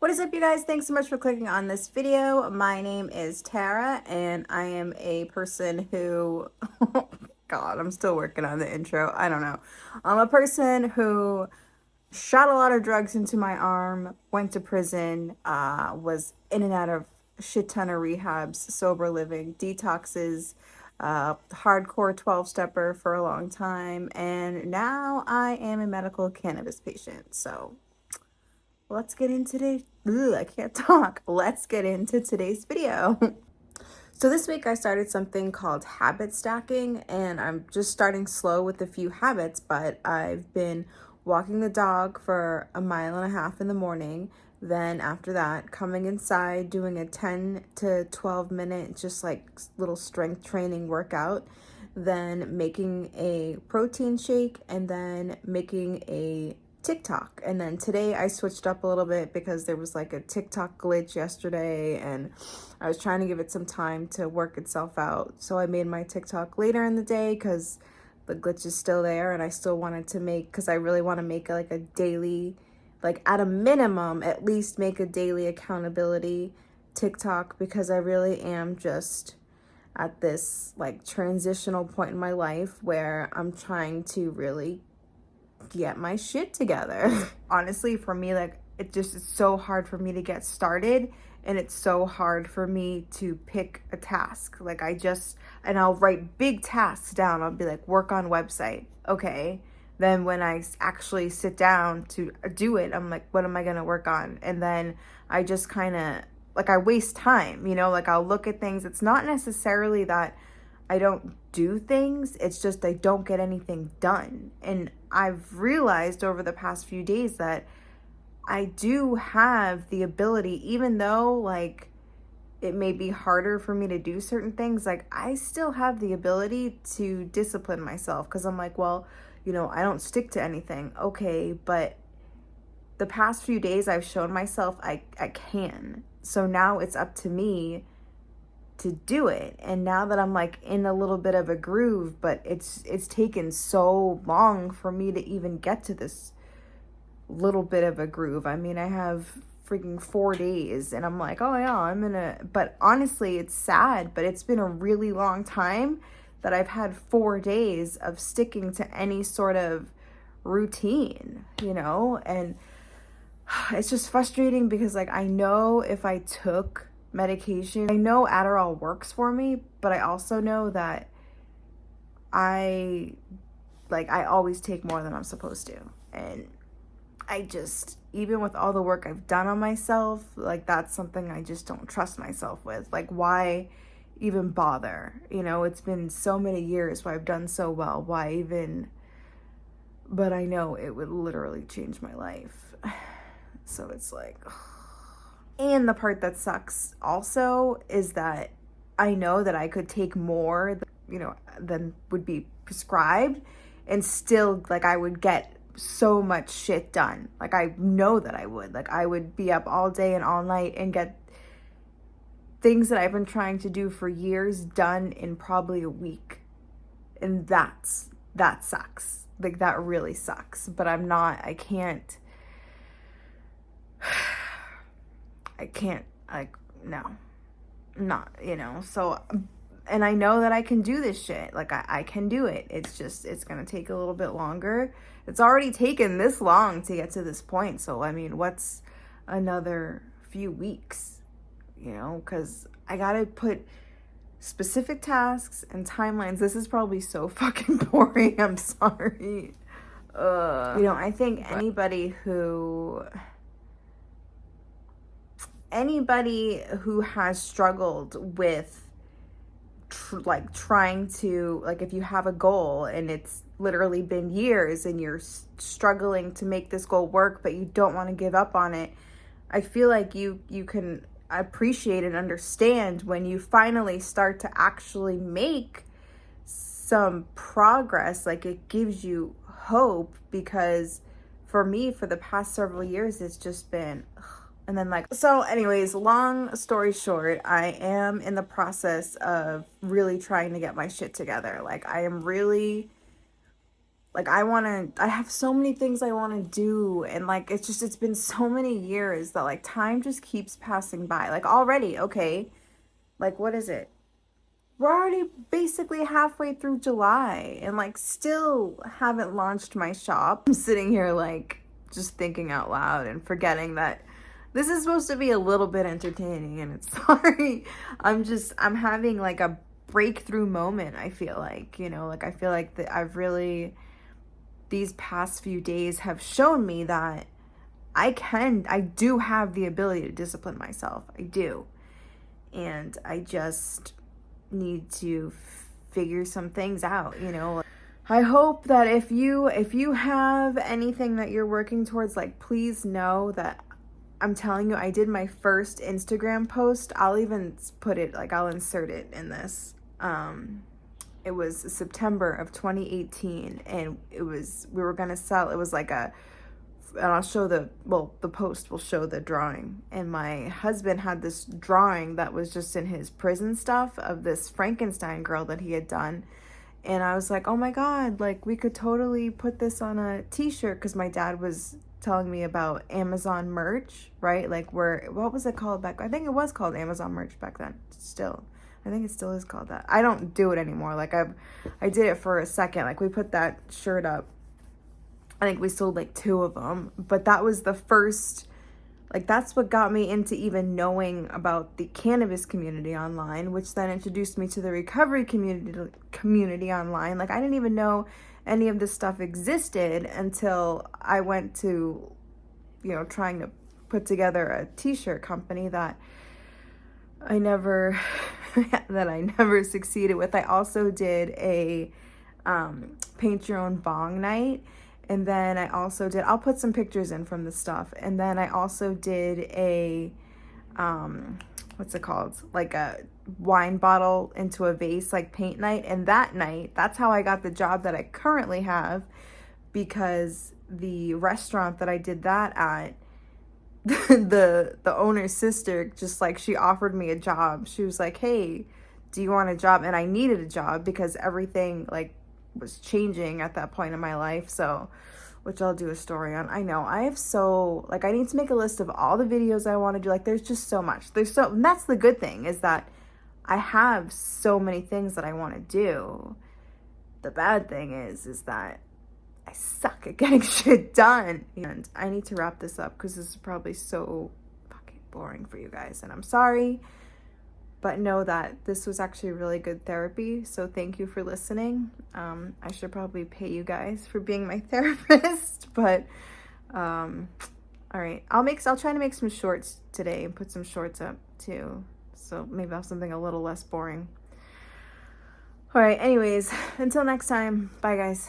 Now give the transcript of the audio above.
What is up, you guys? Thanks so much for clicking on this video. My name is Tara, and I am a person who, God, I'm still working on the intro. I don't know. I'm a person who shot a lot of drugs into my arm, went to prison, was in and out of a shit ton of rehabs, sober living, detoxes, hardcore 12-stepper for a long time, and now I am a medical cannabis patient. So let's get into today's, I can't talk. Let's get into today's video. So this week I started something called habit stacking, and I'm just starting slow with a few habits, but I've been walking the dog for 1.5 miles in the morning. Then after that, coming inside, doing a 10 to 12 minute, just like little strength training workout, then making a protein shake, and then making a TikTok. And then today I switched up a little bit because there was like a TikTok glitch yesterday and I was trying to give it some time to work itself out. So I made my TikTok later in the day because the glitch is still there, and I still wanted to make, because I really want to make like a daily, like at a minimum, at least make a daily accountability TikTok, because I really am just at this like transitional point in my life where I'm trying to really get my shit together. Honestly, for me, like it's so hard for me to get started, and it's so hard for me to pick a task. Like and I'll write big tasks down. I'll be like, work on website. Okay. Then when I actually sit down to do it, I'm like, what am I going to work on? And then I just kind of like, I waste time, like I'll look at things. It's not necessarily that I don't do things, it's just I don't get anything done. And I've realized over the past few days that I do have the ability, even though like it may be harder for me to do certain things, like I still have the ability to discipline myself, because I'm like, well, I don't stick to anything. Okay, but the past few days I've shown myself I can. So now it's up to me to do it. And now that I'm like in a little bit of a groove, but it's taken so long for me to even get to this little bit of a groove. I mean, I have freaking 4 days and I'm like, oh yeah, but honestly, it's sad, but it's been a really long time that I've had 4 days of sticking to any sort of routine, and it's just frustrating because like I know if I took medication, I know Adderall works for me, but I also know that I always take more than I'm supposed to. And I just, even with all the work I've done on myself, like that's something I just don't trust myself with. Like, why even bother? It's been so many years where I've done so well. Why even? But I know it would literally change my life. So it's like, and the part that sucks also is that I know that I could take more, than would be prescribed, and still, like, I would get so much shit done. Like, I know that I would. Like, I would be up all day and all night and get things that I've been trying to do for years done in probably a week. And that sucks. Like, that really sucks. But I can't, like, no, not, so, and I know that I can do this shit. Like, I can do it. It's just, it's going to take a little bit longer. It's already taken this long to get to this point. So, I mean, what's another few weeks, because I got to put specific tasks and timelines. This is probably so fucking boring. I'm sorry. I think anybody who has struggled with trying to, like, if you have a goal and it's literally been years and you're struggling to make this goal work, but you don't want to give up on it, I feel like you can appreciate and understand when you finally start to actually make some progress. Like, it gives you hope, because for me, for the past several years, it's just been, and then so anyways, long story short, I am in the process of really trying to get my shit together. Like, I am really like I have so many things I want to do, and like it's been so many years that like time just keeps passing by. Like already, okay, like what is it? We're already basically halfway through July and like still haven't launched my shop. I'm sitting here like just thinking out loud and forgetting that this is supposed to be a little bit entertaining, and it's sorry. I'm having like a breakthrough moment, I feel like, like I feel like that these past few days have shown me that I do have the ability to discipline myself. I do. And I just need to figure some things out. I hope that if you have anything that you're working towards, like, please know that I'm telling you, I did my first Instagram post. I'll even put it, like, I'll insert it in this. It was September of 2018, and we were gonna sell, it was like and I'll show the post will show the drawing. And my husband had this drawing that was just in his prison stuff of this Frankenstein girl that he had done. And I was like, oh my God, like we could totally put this on a t-shirt, because my dad was telling me about Amazon merch, right? Like what was it called back? I think it was called Amazon merch back then. Still. I think it still is called that. I don't do it anymore. Like I did it for a second. Like we put that shirt up. I think we sold like 2 of them, but that was the first, like that's what got me into even knowing about the cannabis community online, which then introduced me to the recovery community online. Like I didn't even know any of this stuff existed until I went to, trying to put together a t-shirt company that I never succeeded with. I also did a paint your own bong night. And then I also did, I'll put some pictures in from the stuff. And then I also did a, what's it called? Like a wine bottle into a vase, like paint night. And that night, that's how I got the job that I currently have, because the restaurant that I did that at, the owner's sister, just like, she offered me a job. She was like, hey, do you want a job? And I needed a job because everything like was changing at that point in my life. So, which I'll do a story on. I know I have I need to make a list of all the videos I want to do. Like there's just so much. And that's the good thing, is that I have so many things that I want to do. The bad thing is that I suck at getting shit done. And I need to wrap this up because this is probably so fucking boring for you guys, and I'm sorry. But know that this was actually really good therapy. So thank you for listening. I should probably pay you guys for being my therapist. But all right. I'll try to make some shorts today and put some shorts up too. So maybe I'll have something a little less boring. All right. Anyways, until next time. Bye guys.